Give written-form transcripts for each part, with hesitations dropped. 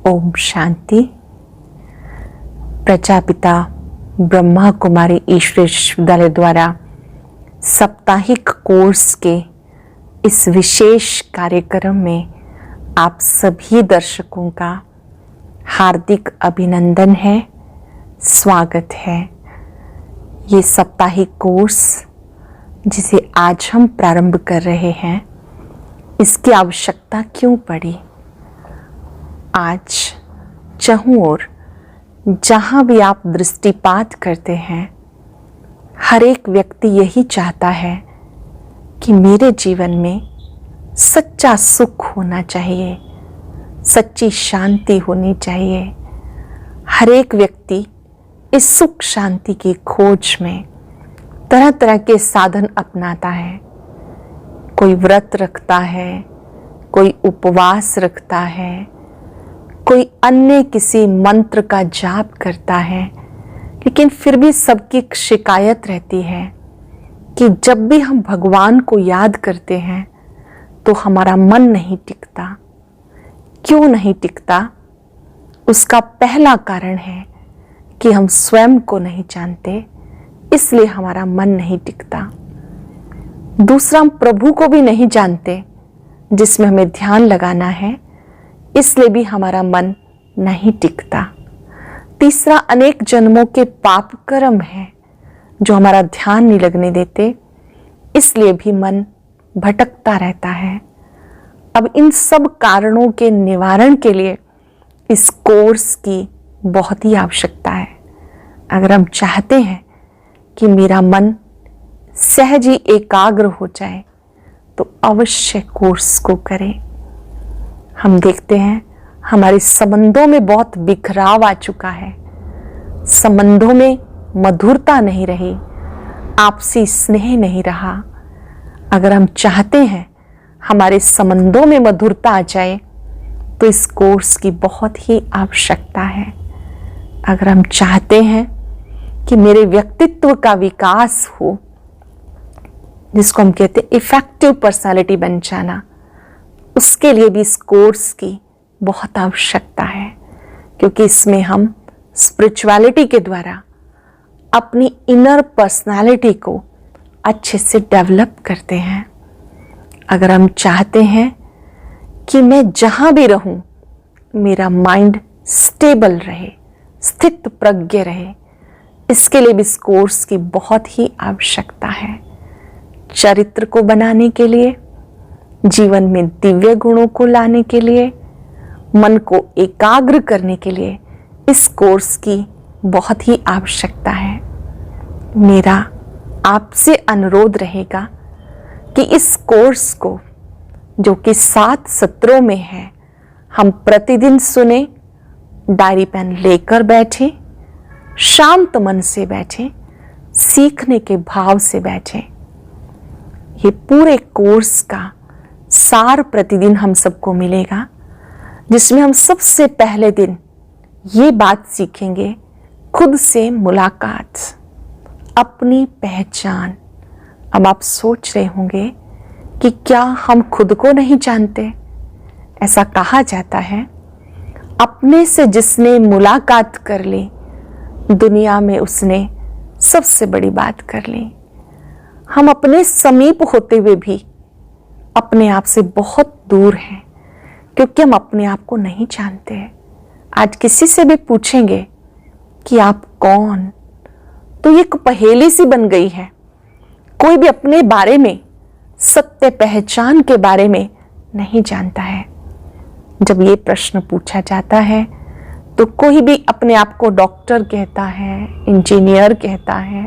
ओम शांति। प्रजापिता ब्रह्मा कुमारी ईश्वर विश्वविद्यालय द्वारा साप्ताहिक कोर्स के इस विशेष कार्यक्रम में आप सभी दर्शकों का हार्दिक अभिनंदन है, स्वागत है। ये साप्ताहिक कोर्स जिसे आज हम प्रारंभ कर रहे हैं, इसकी आवश्यकता क्यों पड़ी? आज चारों ओर जहाँ भी आप दृष्टिपात करते हैं, हर एक व्यक्ति यही चाहता है कि मेरे जीवन में सच्चा सुख होना चाहिए, सच्ची शांति होनी चाहिए। हर एक व्यक्ति इस सुख शांति की खोज में तरह तरह के साधन अपनाता है। कोई व्रत रखता है, कोई उपवास रखता है, कोई अन्य किसी मंत्र का जाप करता है, लेकिन फिर भी सबकी शिकायत रहती है कि जब भी हम भगवान को याद करते हैं तो हमारा मन नहीं टिकता। क्यों नहीं टिकता? उसका पहला कारण है कि हम स्वयं को नहीं जानते, इसलिए हमारा मन नहीं टिकता। दूसरा, हम प्रभु को भी नहीं जानते जिसमें हमें ध्यान लगाना है, इसलिए भी हमारा मन नहीं टिकता। तीसरा, अनेक जन्मों के पाप कर्म हैं जो हमारा ध्यान नहीं लगने देते, इसलिए भी मन भटकता रहता है। अब इन सब कारणों के निवारण के लिए इस कोर्स की बहुत ही आवश्यकता है। अगर हम चाहते हैं कि मेरा मन सहज ही एकाग्र हो जाए तो अवश्य कोर्स को करें। हम देखते हैं हमारे संबंधों में बहुत बिखराव आ चुका है, संबंधों में मधुरता नहीं रही, आपसी स्नेह नहीं रहा। अगर हम चाहते हैं हमारे संबंधों में मधुरता आ जाए तो इस कोर्स की बहुत ही आवश्यकता है। अगर हम चाहते हैं कि मेरे व्यक्तित्व का विकास हो, जिसको हम कहते हैं इफेक्टिव पर्सनालिटी बन जाना, उसके लिए भी इस कोर्स की बहुत आवश्यकता है, क्योंकि इसमें हम स्पिरिचुअलिटी के द्वारा अपनी इनर पर्सनालिटी को अच्छे से डेवलप करते हैं। अगर हम चाहते हैं कि मैं जहाँ भी रहूं मेरा माइंड स्टेबल रहे, स्थित प्रज्ञ रहे, इसके लिए भी इस कोर्स की बहुत ही आवश्यकता है। चरित्र को बनाने के लिए, जीवन में दिव्य गुणों को लाने के लिए, मन को एकाग्र करने के लिए इस कोर्स की बहुत ही आवश्यकता है। मेरा आपसे अनुरोध रहेगा कि इस कोर्स को, जो कि 7 सत्रों में है, हम प्रतिदिन सुने, डायरी पेन लेकर बैठे, शांत मन से बैठे, सीखने के भाव से बैठे। ये पूरे कोर्स का सार प्रतिदिन हम सबको मिलेगा, जिसमें हम सबसे पहले दिन ये बात सीखेंगे, खुद से मुलाकात, अपनी पहचान। अब आप सोच रहे होंगे कि क्या हम खुद को नहीं जानते? ऐसा कहा जाता है, अपने से जिसने मुलाकात कर ली, दुनिया में उसने सबसे बड़ी बात कर ली। हम अपने समीप होते हुए भी अपने आप से बहुत दूर हैं, क्योंकि हम अपने आप को नहीं जानते। आज किसी से भी पूछेंगे कि आप कौन, तो ये एक पहेली सी बन गई है। कोई भी अपने बारे में, सत्य पहचान के बारे में नहीं जानता है। जब ये प्रश्न पूछा जाता है तो कोई भी अपने आप को डॉक्टर कहता है, इंजीनियर कहता है,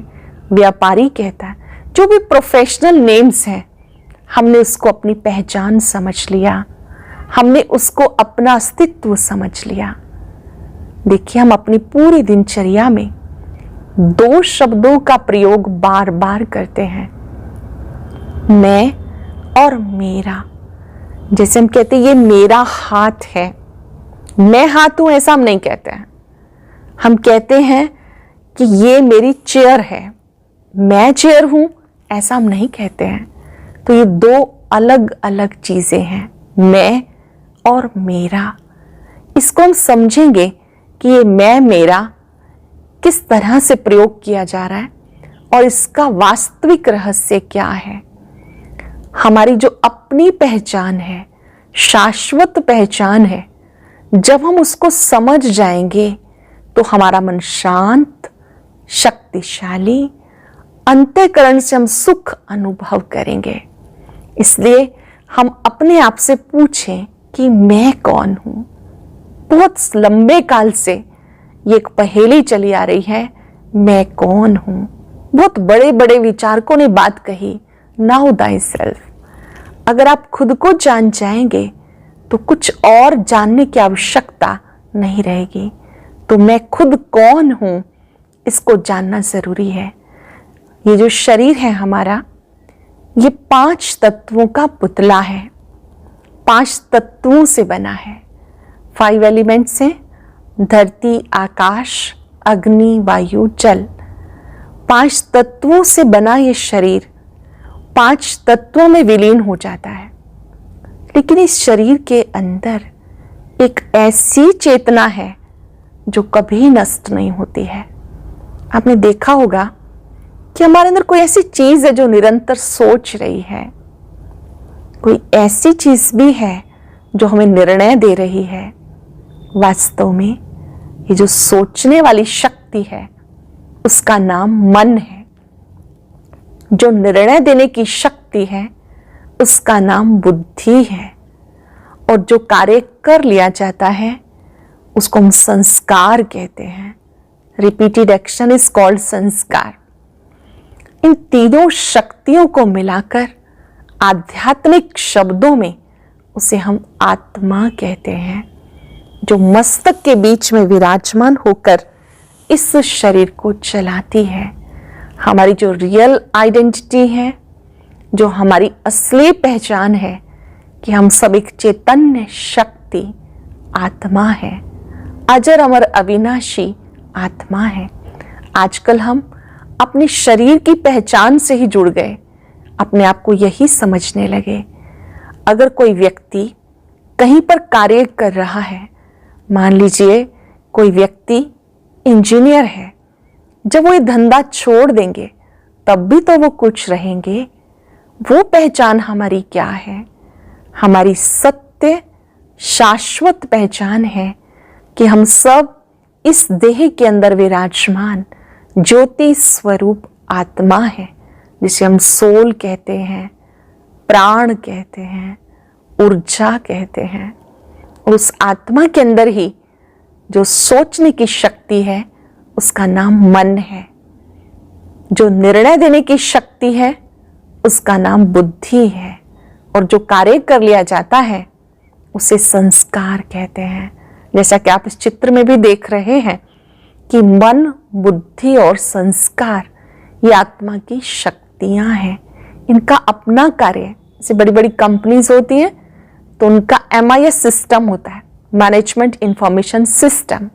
व्यापारी कहता है, जो भी प्रोफेशनल नेम्स हैं, हमने उसको अपनी पहचान समझ लिया, हमने उसको अपना अस्तित्व समझ लिया। देखिए, हम अपनी पूरी दिनचर्या में 2 शब्दों का प्रयोग बार बार करते हैं, मैं और मेरा। जैसे हम कहते हैं ये मेरा हाथ है, मैं हाथ हूं, ऐसा हम नहीं कहते हैं। हम कहते हैं कि ये मेरी चेयर है, मैं चेयर हूं, ऐसा हम नहीं कहते हैं। तो ये 2 अलग अलग चीजें हैं, मैं और मेरा। इसको हम समझेंगे कि ये मैं मेरा किस तरह से प्रयोग किया जा रहा है और इसका वास्तविक रहस्य क्या है। हमारी जो अपनी पहचान है, शाश्वत पहचान है, जब हम उसको समझ जाएंगे तो हमारा मन शांत, शक्तिशाली, अंतःकरण से हम सुख अनुभव करेंगे। इसलिए हम अपने आप से पूछें कि मैं कौन हूं। बहुत लंबे काल से ये एक पहेली चली आ रही है, मैं कौन हूं। बहुत बड़े बड़े विचारकों ने बात कही, नाउ दाई सेल्फ। अगर आप खुद को जान जाएंगे तो कुछ और जानने की आवश्यकता नहीं रहेगी। तो मैं खुद कौन हूं, इसको जानना जरूरी है। ये जो शरीर है हमारा, ये 5 तत्वों का पुतला है, 5 तत्वों से बना है। 5 एलिमेंट से, धरती, आकाश, अग्नि, वायु, जल। 5 तत्वों से बना ये शरीर 5 तत्वों में विलीन हो जाता है। लेकिन इस शरीर के अंदर एक ऐसी चेतना है जो कभी नष्ट नहीं होती है। आपने देखा होगा कि हमारे अंदर कोई ऐसी चीज है जो निरंतर सोच रही है, कोई ऐसी चीज भी है जो हमें निर्णय दे रही है। वास्तव में ये जो सोचने वाली शक्ति है उसका नाम मन है। जो निर्णय देने की शक्ति है उसका नाम बुद्धि है। और जो कार्य कर लिया जाता है उसको हम संस्कार कहते हैं। रिपीटेड एक्शन इज कॉल्ड संस्कार। इन तीनों शक्तियों को मिलाकर आध्यात्मिक शब्दों में उसे हम आत्मा कहते हैं, जो मस्तक के बीच में विराजमान होकर इस शरीर को चलाती है। हमारी जो रियल आइडेंटिटी है, जो हमारी असली पहचान है कि हम सब एक चैतन्य शक्ति आत्मा है, अजर अमर अविनाशी आत्मा है। आजकल हम अपने शरीर की पहचान से ही जुड़ गए, अपने आप को यही समझने लगे। अगर कोई व्यक्ति कहीं पर कार्य कर रहा है, मान लीजिए कोई व्यक्ति इंजीनियर है, जब वो ये धंधा छोड़ देंगे तब भी तो वो कुछ रहेंगे। वो पहचान हमारी क्या है? हमारी सत्य शाश्वत पहचान है कि हम सब इस देह के अंदर विराजमान ज्योति स्वरूप आत्मा है, जिसे हम सोल कहते हैं, प्राण कहते हैं, ऊर्जा कहते हैं। उस आत्मा के अंदर ही जो सोचने की शक्ति है उसका नाम मन है। जो निर्णय देने की शक्ति है उसका नाम बुद्धि है। और जो कार्य कर लिया जाता है उसे संस्कार कहते हैं। जैसा कि आप इस चित्र में भी देख रहे हैं कि मन, बुद्धि और संस्कार ये आत्मा की शक्तियां हैं। इनका अपना कार्य, जैसे बड़ी बड़ी कंपनीज होती हैं तो उनका MIS सिस्टम होता है, मैनेजमेंट इंफॉर्मेशन सिस्टम।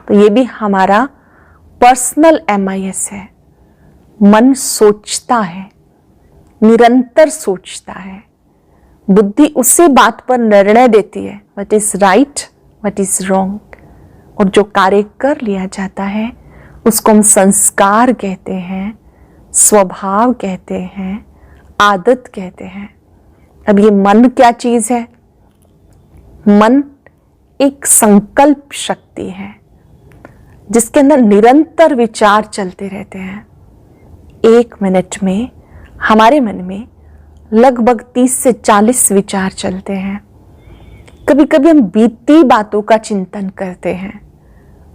तो ये भी हमारा पर्सनल MIS है। मन सोचता है, निरंतर सोचता है। बुद्धि उसी बात पर निर्णय देती है, what is right, what is wrong. और जो कार्य कर लिया जाता है उसको हम संस्कार कहते हैं, स्वभाव कहते हैं, आदत कहते हैं। अब ये मन क्या चीज है? मन एक संकल्प शक्ति है जिसके अंदर निरंतर विचार चलते रहते हैं। 1 मिनट में हमारे मन में लगभग 30 से 40 विचार चलते हैं। कभी कभी हम बीती बातों का चिंतन करते हैं।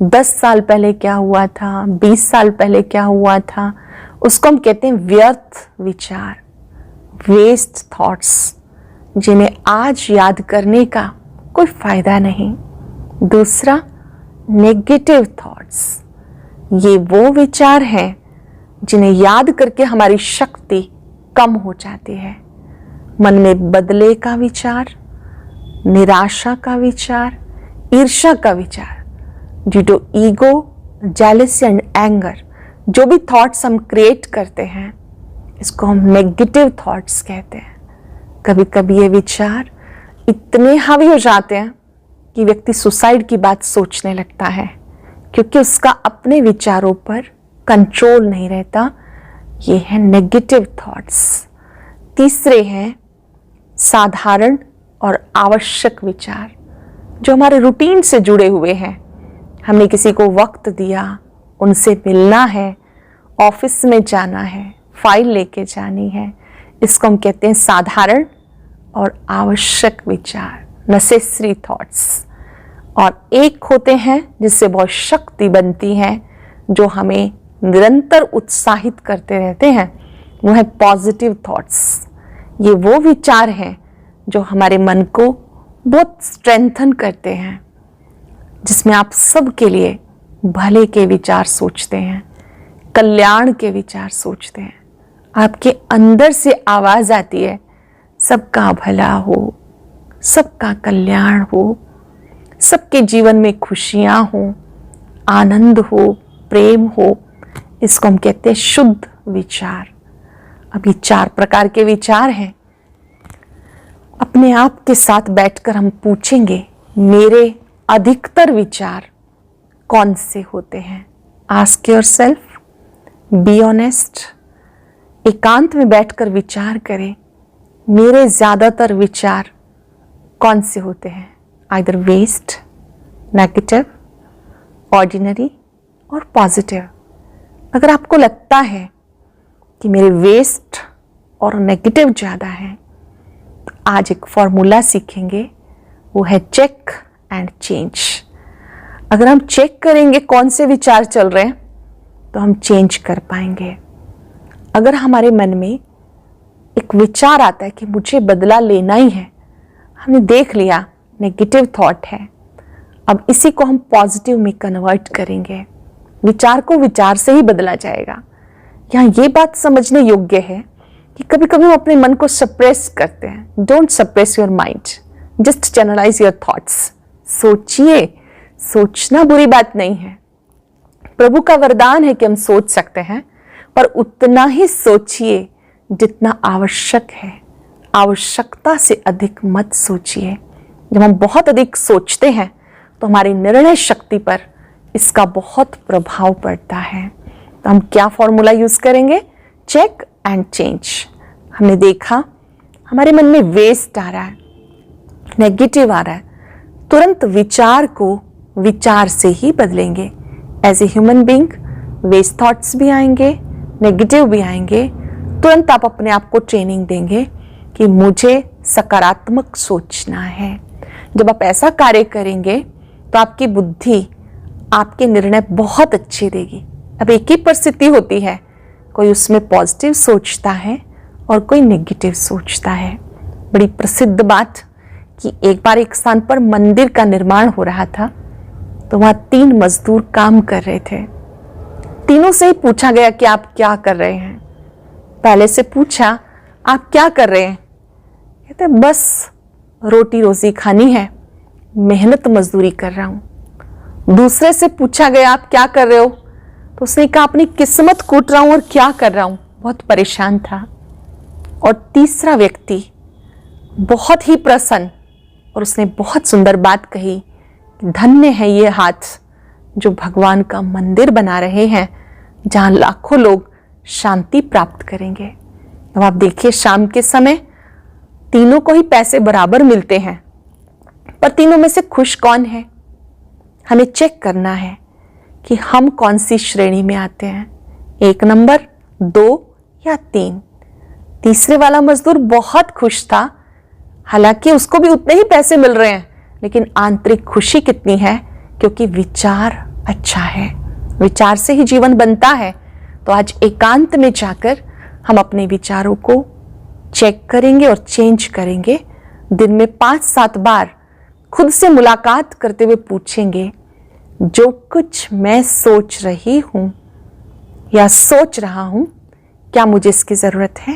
10 साल पहले क्या हुआ था, 20 साल पहले क्या हुआ था, उसको हम कहते हैं व्यर्थ विचार, वेस्ट थॉट्स, जिन्हें आज याद करने का कोई फायदा नहीं। दूसरा, नेगेटिव थॉट्स, ये वो विचार हैं जिन्हें याद करके हमारी शक्ति कम हो जाती है। मन में बदले का विचार, निराशा का विचार, ईर्ष्या का विचार, due to ego, jealousy and anger, जो भी थॉट्स हम क्रिएट करते हैं इसको हम नेगेटिव थॉट्स कहते हैं। कभी कभी ये विचार इतने हावी हो जाते हैं कि व्यक्ति सुसाइड की बात सोचने लगता है, क्योंकि उसका अपने विचारों पर कंट्रोल नहीं रहता। ये है नेगेटिव थॉट्स। तीसरे हैं साधारण और आवश्यक विचार, जो हमारे रूटीन से जुड़े हुए हैं। हमने किसी को वक्त दिया, उनसे मिलना है, ऑफिस में जाना है, फाइल लेके जानी है, इसको हम कहते हैं साधारण और आवश्यक विचार, नेसेसरी थॉट्स। और एक होते हैं जिससे बहुत शक्ति बनती है, जो हमें निरंतर उत्साहित करते रहते हैं, वो है पॉजिटिव थॉट्स। ये वो विचार हैं जो हमारे मन को बहुत स्ट्रेंथन करते हैं, जिसमें आप सबके लिए भले के विचार सोचते हैं, कल्याण के विचार सोचते हैं। आपके अंदर से आवाज आती है, सबका भला हो, सबका कल्याण हो, सबके जीवन में खुशियां हो, आनंद हो, प्रेम हो। इसको हम कहते हैं शुद्ध विचार। अभी 4 प्रकार के विचार हैं। अपने आप के साथ बैठकर हम पूछेंगे, मेरे अधिकतर विचार कौन से होते हैं? Ask yourself, be honest. एकांत में बैठकर विचार करें, मेरे ज्यादातर विचार कौन से होते हैं? आइदर वेस्ट, नेगेटिव, ऑर्डिनरी और पॉजिटिव। अगर आपको लगता है कि मेरे वेस्ट और नेगेटिव ज़्यादा हैं, तो आज एक फॉर्मूला सीखेंगे, वो है चेक एंड चेंज। अगर हम चेक करेंगे कौन से विचार चल रहे हैं, तो हम चेंज कर पाएंगे। अगर हमारे मन में एक विचार आता है कि मुझे बदला लेना ही है, हमने देख लिया नेगेटिव थॉट है, अब इसी को हम पॉजिटिव में कन्वर्ट करेंगे। विचार को विचार से ही बदला जाएगा। यहाँ ये बात समझने योग्य है कि कभी कभी हम अपने मन को सप्रेस करते हैं। Don't suppress your mind, just channelise your thoughts. सोचिए, सोचना बुरी बात नहीं है। प्रभु का वरदान है कि हम सोच सकते हैं, पर उतना ही सोचिए जितना आवश्यक है। आवश्यकता से अधिक मत सोचिए। जब हम बहुत अधिक सोचते हैं तो हमारी निर्णय शक्ति पर इसका बहुत प्रभाव पड़ता है। तो हम क्या फॉर्मूला यूज करेंगे? Check and change. हमने देखा हमारे मन में वेस्ट आ रहा है, नेगेटिव आ रहा है, तुरंत विचार को विचार से ही बदलेंगे। As a human being waste thoughts भी आएंगे, नेगेटिव भी आएंगे। तुरंत आप अपने आप को ट्रेनिंग देंगे कि मुझे सकारात्मक सोचना है। जब आप ऐसा कार्य करेंगे तो आपकी बुद्धि आपके निर्णय बहुत अच्छे देगी। अब एक ही परिस्थिति होती है, कोई उसमें पॉजिटिव सोचता है और कोई नेगेटिव सोचता है। बड़ी प्रसिद्ध बात कि एक बार एक स्थान पर मंदिर का निर्माण हो रहा था, तो वहां 3 मजदूर काम कर रहे थे। तीनों से ही पूछा गया कि आप क्या कर रहे हैं। पहले से पूछा, आप क्या कर रहे हैं? कहते बस रोटी रोजी खानी है, मेहनत मजदूरी कर रहा हूं। दूसरे से पूछा गया, आप क्या कर रहे हो? तो उसने कहा, अपनी किस्मत कूट रहा हूं और क्या कर रहा हूं, बहुत परेशान था। और तीसरा व्यक्ति बहुत ही प्रसन्न, और उसने बहुत सुंदर बात कही, धन्य है ये हाथ जो भगवान का मंदिर बना रहे हैं, जहां लाखों लोग शांति प्राप्त करेंगे। अब आप देखिए, शाम के समय तीनों को ही पैसे बराबर मिलते हैं, पर तीनों में से खुश कौन है? हमें चेक करना है कि हम कौन सी श्रेणी में आते हैं, 1 नंबर, 2 या 3। तीसरे वाला मजदूर बहुत खुश था, हालांकि उसको भी उतने ही पैसे मिल रहे हैं, लेकिन आंतरिक खुशी कितनी है? क्योंकि विचार अच्छा है। विचार से ही जीवन बनता है। तो आज एकांत में जाकर हम अपने विचारों को चेक करेंगे और चेंज करेंगे। दिन में 5-7 बार खुद से मुलाकात करते हुए पूछेंगे, जो कुछ मैं सोच रही हूं या सोच रहा हूं, क्या मुझे इसकी जरूरत है?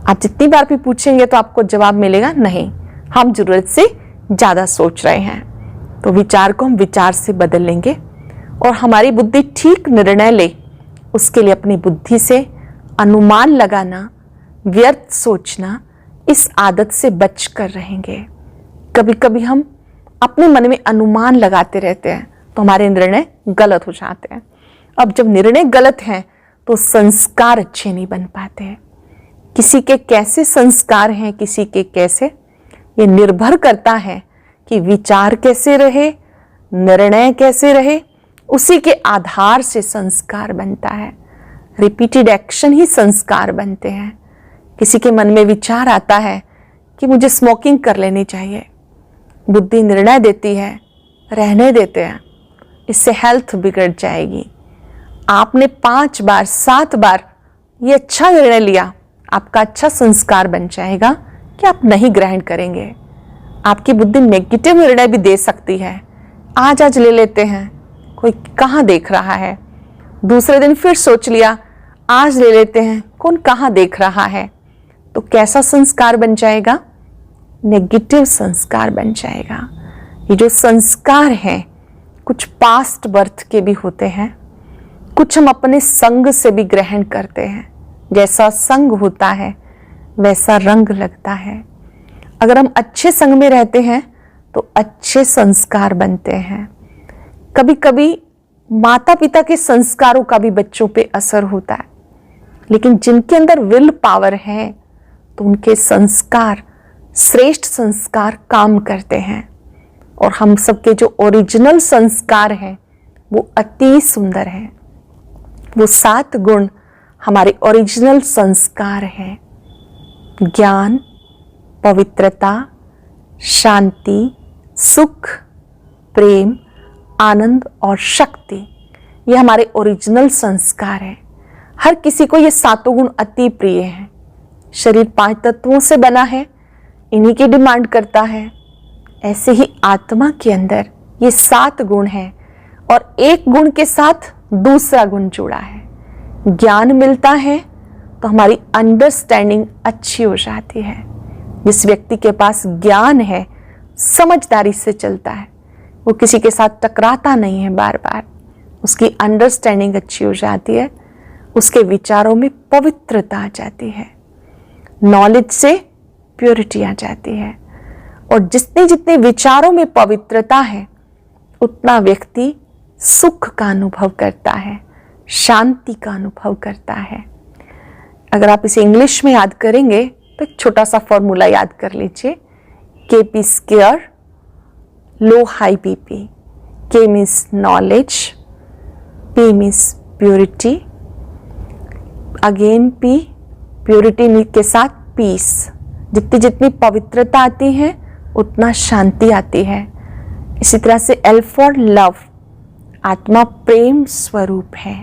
आप जितनी बार भी पूछेंगे तो आपको जवाब मिलेगा, नहीं, हम जरूरत से ज्यादा सोच रहे हैं। तो विचार को हम विचार से बदल लेंगे और हमारी बुद्धि ठीक निर्णय ले, उसके लिए अपनी बुद्धि से अनुमान लगाना, व्यर्थ सोचना, इस आदत से बच कर रहेंगे। कभी कभी हम अपने मन में अनुमान लगाते रहते हैं तो हमारे निर्णय गलत हो जाते हैं। अब जब निर्णय गलत हैं तो संस्कार अच्छे नहीं बन पाते हैं। किसी के कैसे संस्कार हैं, किसी के कैसे, ये निर्भर करता है कि विचार कैसे रहे, निर्णय कैसे रहे, उसी के आधार से संस्कार बनता है। रिपीटेड एक्शन ही संस्कार बनते हैं। किसी के मन में विचार आता है कि मुझे स्मोकिंग कर लेनी चाहिए, बुद्धि निर्णय देती है रहने देते हैं, इससे हेल्थ बिगड़ जाएगी। आपने 5 बार 7 बार ये अच्छा निर्णय लिया, आपका अच्छा संस्कार बन जाएगा कि आप नहीं ग्रहण करेंगे। आपकी बुद्धि नेगेटिव निर्णय भी दे सकती है, आज ले लेते हैं, कोई कहाँ देख रहा है, दूसरे दिन फिर सोच लिया आज ले लेते हैं, कौन कहाँ देख रहा है, तो कैसा संस्कार बन जाएगा? नेगेटिव संस्कार बन जाएगा। ये जो संस्कार हैं कुछ पास्ट बर्थ के भी होते हैं, कुछ हम अपने संग से भी ग्रहण करते हैं। जैसा संग होता है वैसा रंग लगता है। अगर हम अच्छे संग में रहते हैं तो अच्छे संस्कार बनते हैं। कभी कभी माता पिता के संस्कारों का भी बच्चों पे असर होता है, लेकिन जिनके अंदर विल पावर है तो उनके संस्कार, श्रेष्ठ संस्कार काम करते हैं। और हम सबके जो ओरिजिनल संस्कार हैं वो अति सुंदर हैं। वो 7 गुण हमारे ओरिजिनल संस्कार हैं। ज्ञान, पवित्रता, शांति, सुख, प्रेम, आनंद और शक्ति, ये हमारे ओरिजिनल संस्कार हैं। हर किसी को ये 7 गुण अति प्रिय हैं। शरीर 5 तत्वों से बना है, इन्हीं की डिमांड करता है। ऐसे ही आत्मा के अंदर ये 7 गुण हैं और एक गुण के साथ दूसरा गुण जुड़ा है। ज्ञान मिलता है तो हमारी अंडरस्टैंडिंग अच्छी हो जाती है। जिस व्यक्ति के पास ज्ञान है, समझदारी से चलता है, वो किसी के साथ टकराता नहीं है बार बार, उसकी अंडरस्टैंडिंग अच्छी हो जाती है, उसके विचारों में पवित्रता आ जाती है, नॉलेज से प्योरिटी आ जाती है। और जितने जितने विचारों में पवित्रता है उतना व्यक्ति सुख का अनुभव करता है, शांति का अनुभव करता है। अगर आप इसे इंग्लिश में याद करेंगे तो एक छोटा सा फॉर्मूला याद कर लीजिए। KP square, low high BP, K means knowledge, P means purity, again P, purity के साथ पीस। जितनी जितनी पवित्रता आती है उतना शांति आती है। इसी तरह से L फॉर लव, आत्मा प्रेम स्वरूप है।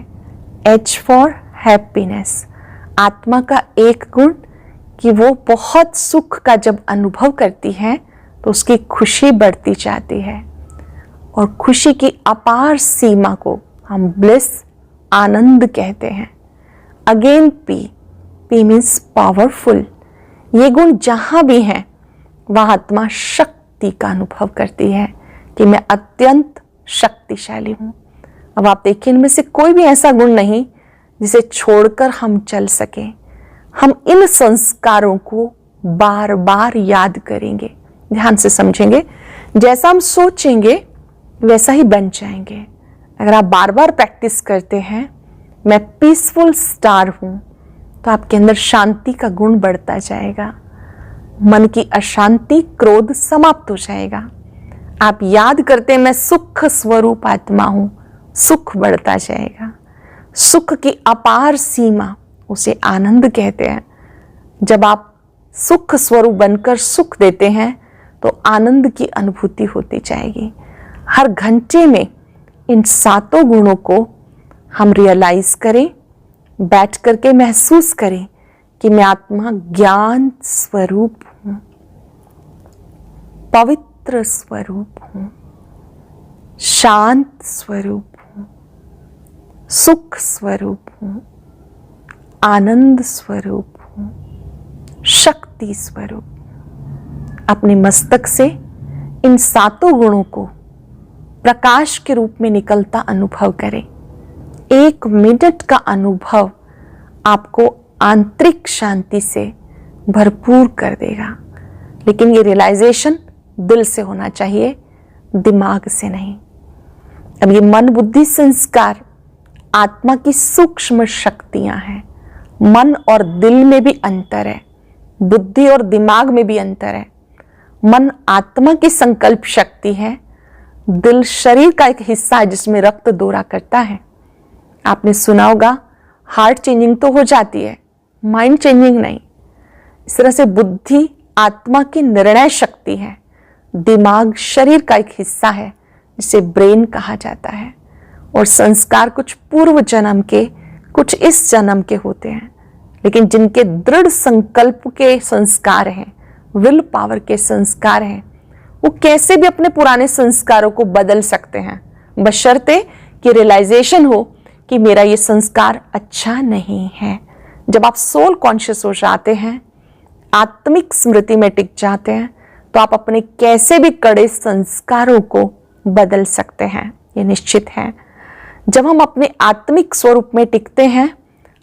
H फॉर हैप्पीनेस, आत्मा का एक गुण कि वो बहुत सुख का जब अनुभव करती है तो उसकी खुशी बढ़ती जाती है और खुशी की अपार सीमा को हम ब्लिस, आनंद कहते हैं। Again P means powerful. ये गुण जहाँ भी हैं वहाँ आत्मा शक्ति का अनुभव करती है कि मैं अत्यंत शक्तिशाली हूँ। अब आप देखिए, इनमें से कोई भी ऐसा गुण नहीं जिसे छोड़कर हम चल सकें। हम इन संस्कारों को बार बार याद करेंगे, ध्यान से समझेंगे। जैसा हम सोचेंगे वैसा ही बन जाएंगे। अगर आप बार बार प्रैक्टिस करते हैं, मैं पीसफुल स्टार हूँ, तो आपके अंदर शांति का गुण बढ़ता जाएगा। मन की अशांति, क्रोध समाप्त हो जाएगा। आप याद करते हैं मैं सुख स्वरूप आत्मा हूं, सुख बढ़ता जाएगा। सुख की अपार सीमा, उसे आनंद कहते हैं। जब आप सुख स्वरूप बनकर सुख देते हैं तो आनंद की अनुभूति होती जाएगी। हर घंटे में इन 7 गुणों को हम रियलाइज करें, बैठ करके महसूस करें कि मैं आत्मा ज्ञान स्वरूप हूं, पवित्र स्वरूप हूं, शांत स्वरूप हूं, सुख स्वरूप हूं, आनंद स्वरूप हूं, शक्ति स्वरूप। अपने मस्तक से इन 7 गुणों को प्रकाश के रूप में निकलता अनुभव करें। 1 मिनट का अनुभव आपको आंतरिक शांति से भरपूर कर देगा। लेकिन ये रियलाइजेशन दिल से होना चाहिए, दिमाग से नहीं। अब ये मन बुद्धि संस्कार आत्मा की सूक्ष्म शक्तियां हैं। मन और दिल में भी अंतर है, बुद्धि और दिमाग में भी अंतर है। मन आत्मा की संकल्प शक्ति है, दिल शरीर का एक हिस्सा है जिसमें रक्त दौरा करता है। आपने सुना होगा हार्ट चेंजिंग तो हो जाती है, माइंड चेंजिंग नहीं। इस तरह से बुद्धि आत्मा की निर्णय शक्ति है, दिमाग शरीर का एक हिस्सा है जिसे ब्रेन कहा जाता है। और संस्कार कुछ पूर्व जन्म के, कुछ इस जन्म के होते हैं, लेकिन जिनके दृढ़ संकल्प के संस्कार हैं, विल पावर के संस्कार हैं, वो कैसे भी अपने पुराने संस्कारों को बदल सकते हैं, बशर्ते कि रियलाइजेशन हो कि मेरा ये संस्कार अच्छा नहीं है। जब आप सोल कॉन्शियस हो जाते हैं, आत्मिक स्मृति में टिक जाते हैं, तो आप अपने कैसे भी कड़े संस्कारों को बदल सकते हैं, ये निश्चित है। जब हम अपने आत्मिक स्वरूप में टिकते हैं,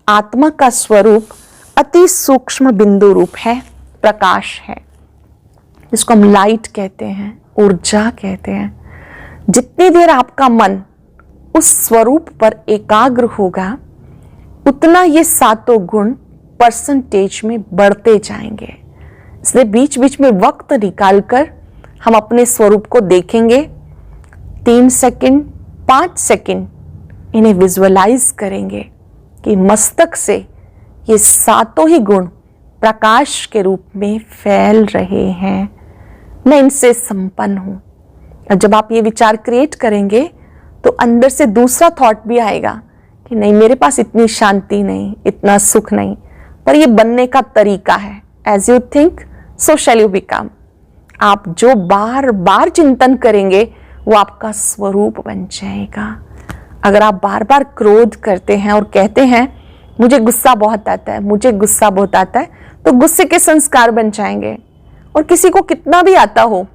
आत्मा का स्वरूप अति सूक्ष्म बिंदु रूप है, प्रकाश है, जिसको हम लाइट कहते हैं, ऊर्जा कहते हैं। जितनी देर आपका मन उस स्वरूप पर एकाग्र होगा, उतना ये सातों गुण परसेंटेज में बढ़ते जाएंगे। इसलिए बीच बीच में वक्त निकालकर हम अपने स्वरूप को देखेंगे, 3 सेकंड 5 सेकंड इन्हें विजुअलाइज करेंगे कि मस्तक से ये सातों ही गुण प्रकाश के रूप में फैल रहे हैं, मैं इनसे संपन्न हूं। और जब आप ये विचार क्रिएट करेंगे तो अंदर से दूसरा थॉट भी आएगा कि नहीं, मेरे पास इतनी शांति नहीं, इतना सुख नहीं, पर ये बनने का तरीका है। As you think so shall you become. आप जो बार बार चिंतन करेंगे वो आपका स्वरूप बन जाएगा। अगर आप बार बार क्रोध करते हैं और कहते हैं मुझे गुस्सा बहुत आता है, मुझे गुस्सा बहुत आता है, तो गुस्से के संस्कार बन जाएंगे। और किसी को कितना भी आता हो,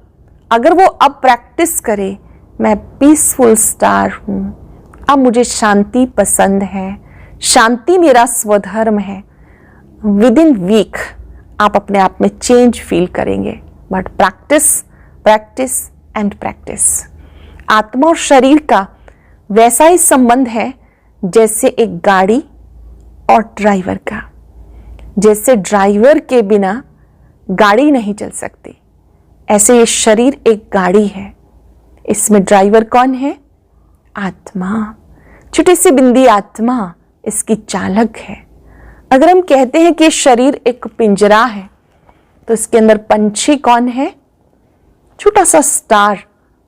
अगर वो अब प्रैक्टिस करे, मैं पीसफुल स्टार हूं, अब मुझे शांति पसंद है, शांति मेरा स्वधर्म है, विद इन वीक आप अपने आप में चेंज फील करेंगे। But practice practice and practice. आत्मा और शरीर का वैसा ही संबंध है जैसे एक गाड़ी और ड्राइवर का। जैसे ड्राइवर के बिना गाड़ी नहीं चल सकती, ऐसे ये शरीर एक गाड़ी है। इसमें ड्राइवर कौन है? आत्मा। छोटी सी बिंदी आत्मा इसकी चालक है। अगर हम कहते हैं कि शरीर एक पिंजरा है, तो इसके अंदर पंछी कौन है? छोटा सा स्टार।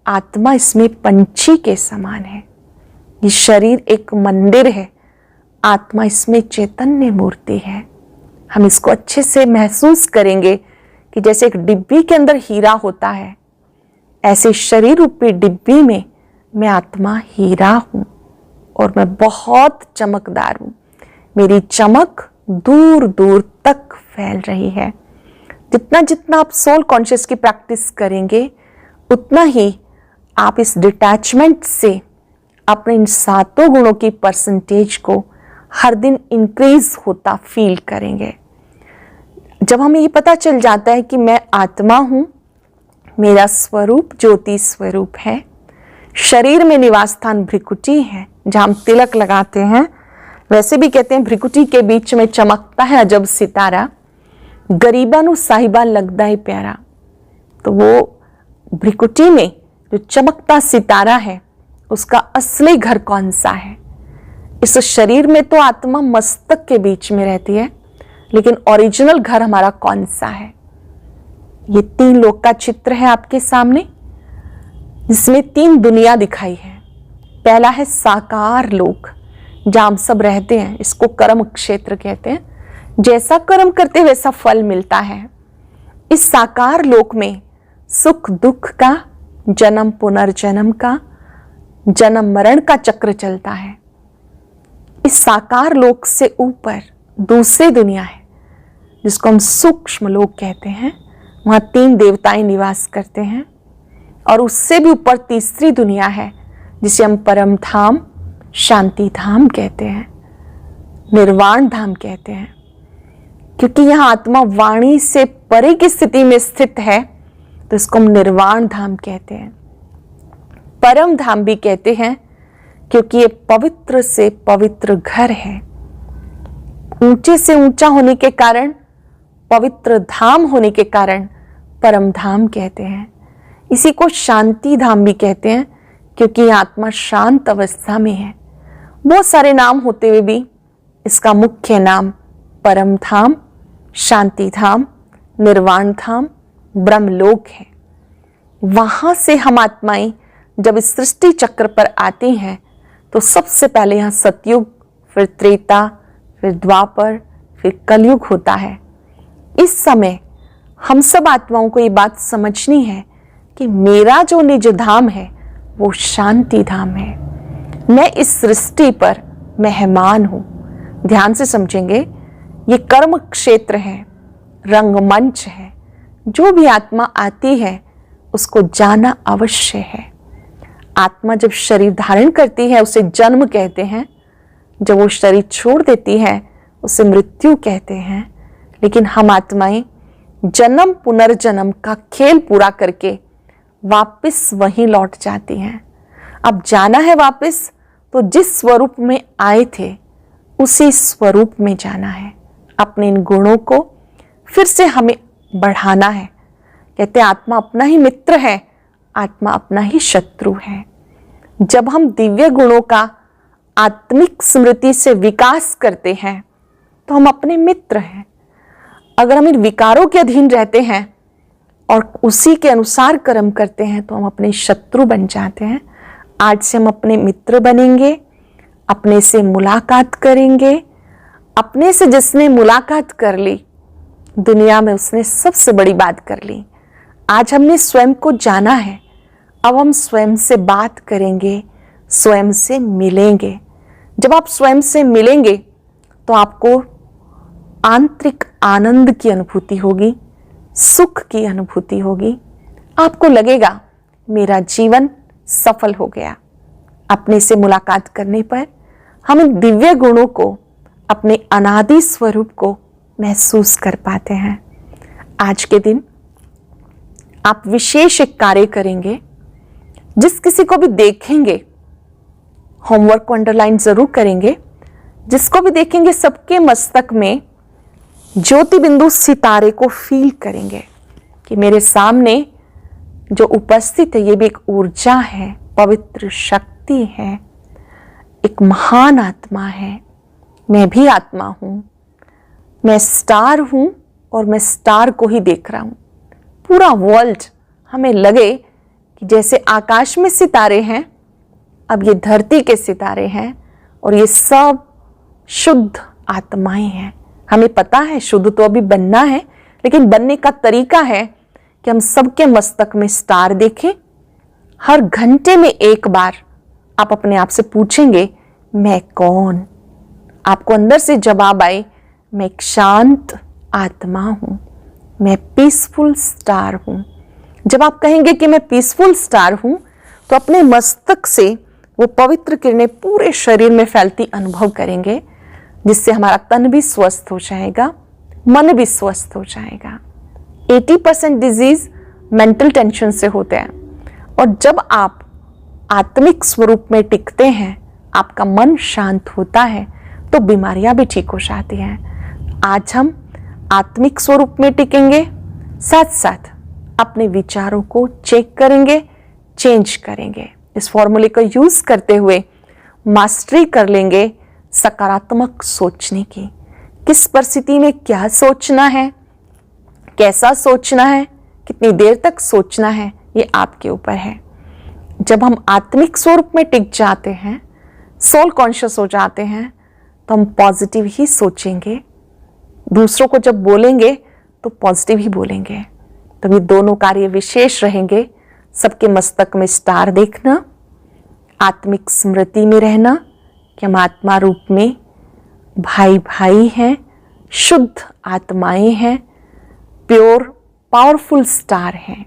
आत्मा इसमें पंछी के समान है। ये शरीर एक मंदिर है, आत्मा इसमें चैतन्य मूर्ति है। हम इसको अच्छे से महसूस करेंगे कि जैसे एक डिब्बी के अंदर हीरा होता है, ऐसे शरीर रूपी डिब्बी में मैं आत्मा हीरा हूं और मैं बहुत चमकदार हूं। मेरी चमक दूर दूर तक फैल रही है। जितना जितना आप सोल कॉन्शियस की प्रैक्टिस करेंगे, उतना ही आप इस डिटैचमेंट से अपने इन सातों गुणों की परसेंटेज को हर दिन इंक्रीज होता फील करेंगे। जब हमें ये पता चल जाता है कि मैं आत्मा हूं, मेरा स्वरूप ज्योति स्वरूप है, शरीर में निवास स्थान भ्रिकुटी है, जहां हम तिलक लगाते हैं। वैसे भी कहते हैं भ्रिकुटी के बीच में चमकता है अजब सितारा, गरीबा नु साहिबा लगदा है प्यारा। तो वो भ्रिकुटी में जो चमकता सितारा है, उसका असली घर कौन सा है? इस शरीर में तो आत्मा मस्तक के बीच में रहती है, लेकिन ओरिजिनल घर हमारा कौन सा है? ये 3 लोक का चित्र है आपके सामने, जिसमें 3 दुनिया दिखाई है। पहला है साकार लोक, जहां हम सब रहते हैं। इसको कर्म क्षेत्र कहते हैं। जैसा कर्म करते वैसा फल मिलता है। इस साकार लोक में सुख दुख का, जन्म पुनर्जन्म का, जन्म मरण का चक्र चलता है। इस साकार लोक से ऊपर दूसरी दुनिया है, जिसको हम सूक्ष्म लोक कहते हैं। वहां 3 देवताएं निवास करते हैं। और उससे भी ऊपर तीसरी दुनिया है, जिसे हम परम धाम, शांति धाम कहते हैं, निर्वाण धाम कहते हैं। क्योंकि यहां आत्मा वाणी से परे की स्थिति में स्थित है, तो इसको हम निर्वाण धाम कहते हैं। परम धाम भी कहते हैं क्योंकि ये पवित्र से पवित्र घर है। ऊंचे से ऊंचा होने के कारण, पवित्र धाम होने के कारण परम धाम कहते हैं। इसी को शांति धाम भी कहते हैं क्योंकि आत्मा शांत अवस्था में है। बहुत सारे नाम होते हुए भी इसका मुख्य नाम परम धाम, शांति धाम, निर्वाण धाम, ब्रह्मलोक है। वहां से हम आत्माएं जब इस सृष्टि चक्र पर आती हैं तो सबसे पहले यहाँ सतयुग, फिर त्रेता, फिर द्वापर, फिर कलयुग होता है। इस समय हम सब आत्माओं को ये बात समझनी है कि मेरा जो निज धाम है वो शांति धाम है। मैं इस सृष्टि पर मेहमान हूं। ध्यान से समझेंगे, ये कर्म क्षेत्र है, रंगमंच है। जो भी आत्मा आती है उसको जाना अवश्य है। आत्मा जब शरीर धारण करती है उसे जन्म कहते हैं, जब वो शरीर छोड़ देती है उसे मृत्यु कहते हैं। लेकिन हम आत्माएं जन्म पुनर्जन्म का खेल पूरा करके वापस वहीं लौट जाती हैं। अब जाना है वापस तो जिस स्वरूप में आए थे उसी स्वरूप में जाना है। अपने इन गुणों को फिर से हमें बढ़ाना है। कहते हैं आत्मा अपना ही मित्र है, आत्मा अपना ही शत्रु है। जब हम दिव्य गुणों का आत्मिक स्मृति से विकास करते हैं तो हम अपने मित्र हैं। अगर हम इन विकारों के अधीन रहते हैं और उसी के अनुसार कर्म करते हैं तो हम अपने शत्रु बन जाते हैं। आज से हम अपने मित्र बनेंगे, अपने से मुलाकात करेंगे। अपने से जिसने मुलाकात कर ली, दुनिया में उसने सबसे बड़ी बात कर ली। आज हमने स्वयं को जाना है, अब हम स्वयं से बात करेंगे, स्वयं से मिलेंगे। जब आप स्वयं से मिलेंगे तो आपको आंतरिक आनंद की अनुभूति होगी, सुख की अनुभूति होगी। आपको लगेगा मेरा जीवन सफल हो गया। अपने से मुलाकात करने पर हम इन दिव्य गुणों को, अपने अनादि स्वरूप को महसूस कर पाते हैं। आज के दिन आप विशेष एक कार्य करेंगे। जिस किसी को भी देखेंगे, होमवर्क को अंडरलाइन जरूर करेंगे, जिसको भी देखेंगे सबके मस्तक में ज्योति बिंदु सितारे को फील करेंगे कि मेरे सामने जो उपस्थित है ये भी एक ऊर्जा है, पवित्र शक्ति है, एक महान आत्मा है। मैं भी आत्मा हूं, मैं स्टार हूं और मैं स्टार को ही देख रहा हूं। पूरा वर्ल्ड हमें लगे कि जैसे आकाश में सितारे हैं, अब ये धरती के सितारे हैं और ये सब शुद्ध आत्माएं हैं। हमें पता है शुद्ध तो अभी बनना है, लेकिन बनने का तरीका है कि हम सबके मस्तक में स्टार देखें। हर घंटे में एक बार आप अपने आप से पूछेंगे मैं कौन। आपको अंदर से जवाब आए मैं एक शांत आत्मा हूं, मैं पीसफुल स्टार हूं। जब आप कहेंगे कि मैं पीसफुल स्टार हूं तो अपने मस्तक से वो पवित्र किरणें पूरे शरीर में फैलती अनुभव करेंगे, जिससे हमारा तन भी स्वस्थ हो जाएगा, मन भी स्वस्थ हो जाएगा। 80% डिजीज मेंटल टेंशन से होते हैं और जब आप आत्मिक स्वरूप में टिकते हैं, आपका मन शांत होता है तो बीमारियां भी ठीक हो जाती हैं। आज हम आत्मिक स्वरूप में टिकेंगे, साथ साथ अपने विचारों को चेक करेंगे, चेंज करेंगे। इस फॉर्मूले को यूज करते हुए मास्टरी कर लेंगे सकारात्मक सोचने की। किस परिस्थिति में क्या सोचना है, कैसा सोचना है, कितनी देर तक सोचना है, ये आपके ऊपर है। जब हम आत्मिक स्वरूप में टिक जाते हैं, सोल कॉन्शियस हो जाते हैं, तो हम पॉजिटिव ही सोचेंगे। दूसरों को जब बोलेंगे तो पॉजिटिव ही बोलेंगे। तो ये दोनों कार्य विशेष रहेंगे। सबके मस्तक में स्टार देखना, आत्मिक स्मृति में रहना कि हम आत्मा रूप में भाई भाई हैं, शुद्ध आत्माएं हैं, प्योर पावरफुल स्टार हैं।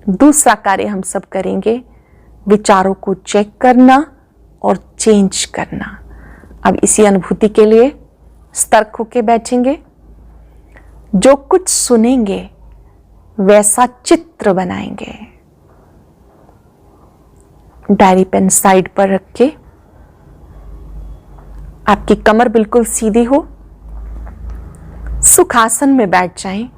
दूसरा कार्य हम सब करेंगे विचारों को चेक करना और चेंज करना। अब इसी अनुभूति के लिए सतर्क होके बैठेंगे। जो कुछ सुनेंगे वैसा चित्र बनाएंगे। डायरी पेन साइड पर रख के आपकी कमर बिल्कुल सीधी हो, सुखासन में बैठ जाएं।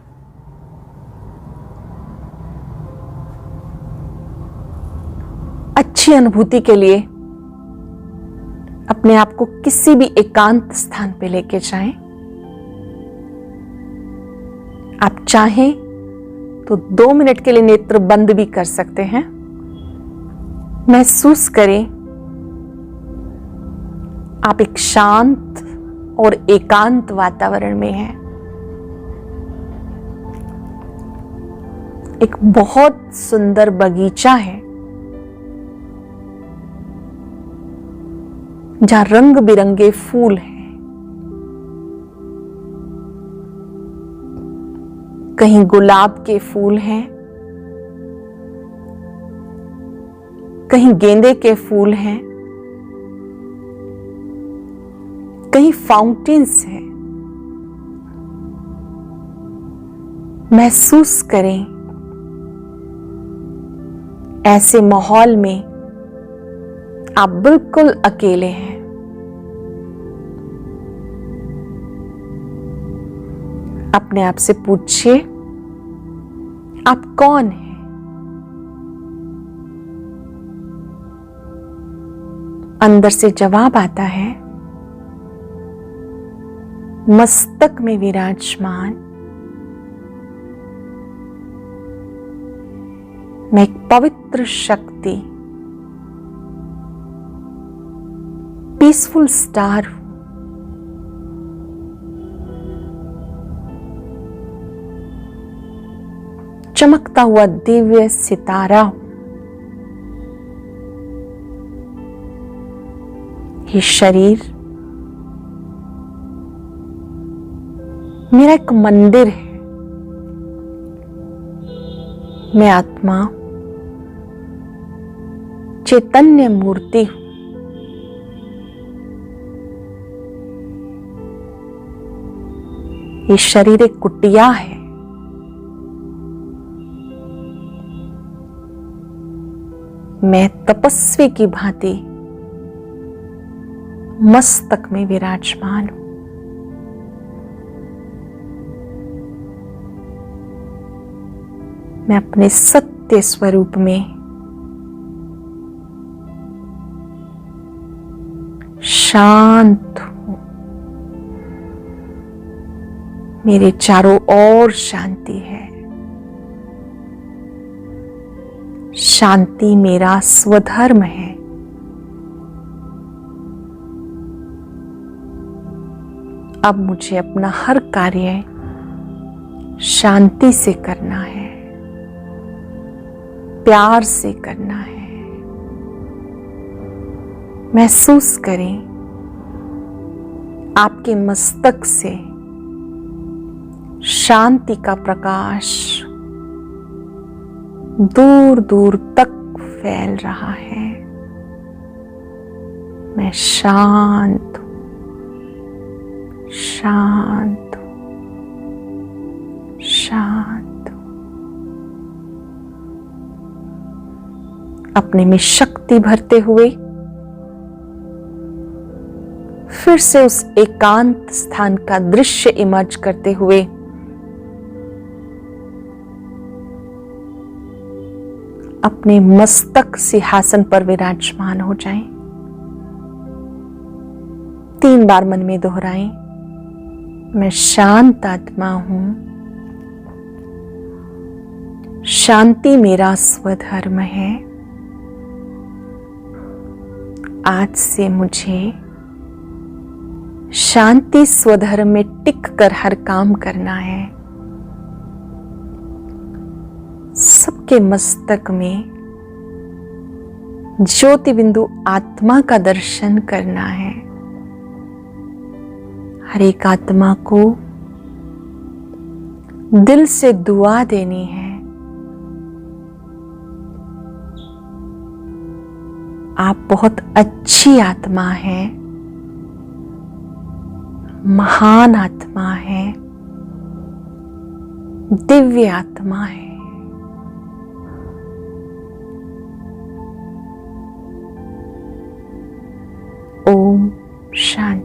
अच्छी अनुभूति के लिए अपने आप को किसी भी एकांत स्थान पे लेके जाएं। आप चाहें तो 2 मिनट के लिए नेत्र बंद भी कर सकते हैं। महसूस करें आप एक शांत और एकांत वातावरण में हैं। एक बहुत सुंदर बगीचा है जहां रंग बिरंगे फूल हैं। कहीं गुलाब के फूल हैं, कहीं गेंदे के फूल हैं, कहीं फाउंटेन्स हैं। महसूस करें ऐसे माहौल में आप बिल्कुल अकेले हैं। अपने आप से पूछिए आप कौन हैं? अंदर से जवाब आता है मस्तक में विराजमान मैं एक पवित्र शक्ति, पीसफुल स्टार हूं। चमकता हुआ दिव्य सितारा हूं। ये शरीर मेरा एक मंदिर है। मैं आत्मा चैतन्य मूर्ति हूं। ये शरीर एक कुटिया है। मैं तपस्वी की भांति मस्तक में विराजमान हूं। मैं अपने सत्य स्वरूप में शांत हूं। मेरे चारों ओर शांति है। शांति मेरा स्वधर्म है। अब मुझे अपना हर कार्य शांति से करना है, प्यार से करना है। महसूस करें आपके मस्तक से शांति का प्रकाश दूर दूर तक फैल रहा है। मैं शांत हूं, शांत हूं, शांत हूं। अपने में शक्ति भरते हुए फिर से उस एकांत स्थान का दृश्य इमर्ज करते हुए अपने मस्तक सिंहासन पर विराजमान हो जाएं। 3 बार मन में दोहराएं, मैं शांत आत्मा हूं। शांति मेरा स्वधर्म है। आज से मुझे शांति स्वधर्म में टिक कर हर काम करना है। सबके मस्तक में ज्योति बिंदु आत्मा का दर्शन करना है। हर एक आत्मा को दिल से दुआ देनी है। आप बहुत अच्छी आत्मा है, महान आत्मा है, दिव्य आत्मा है। ओम शांति।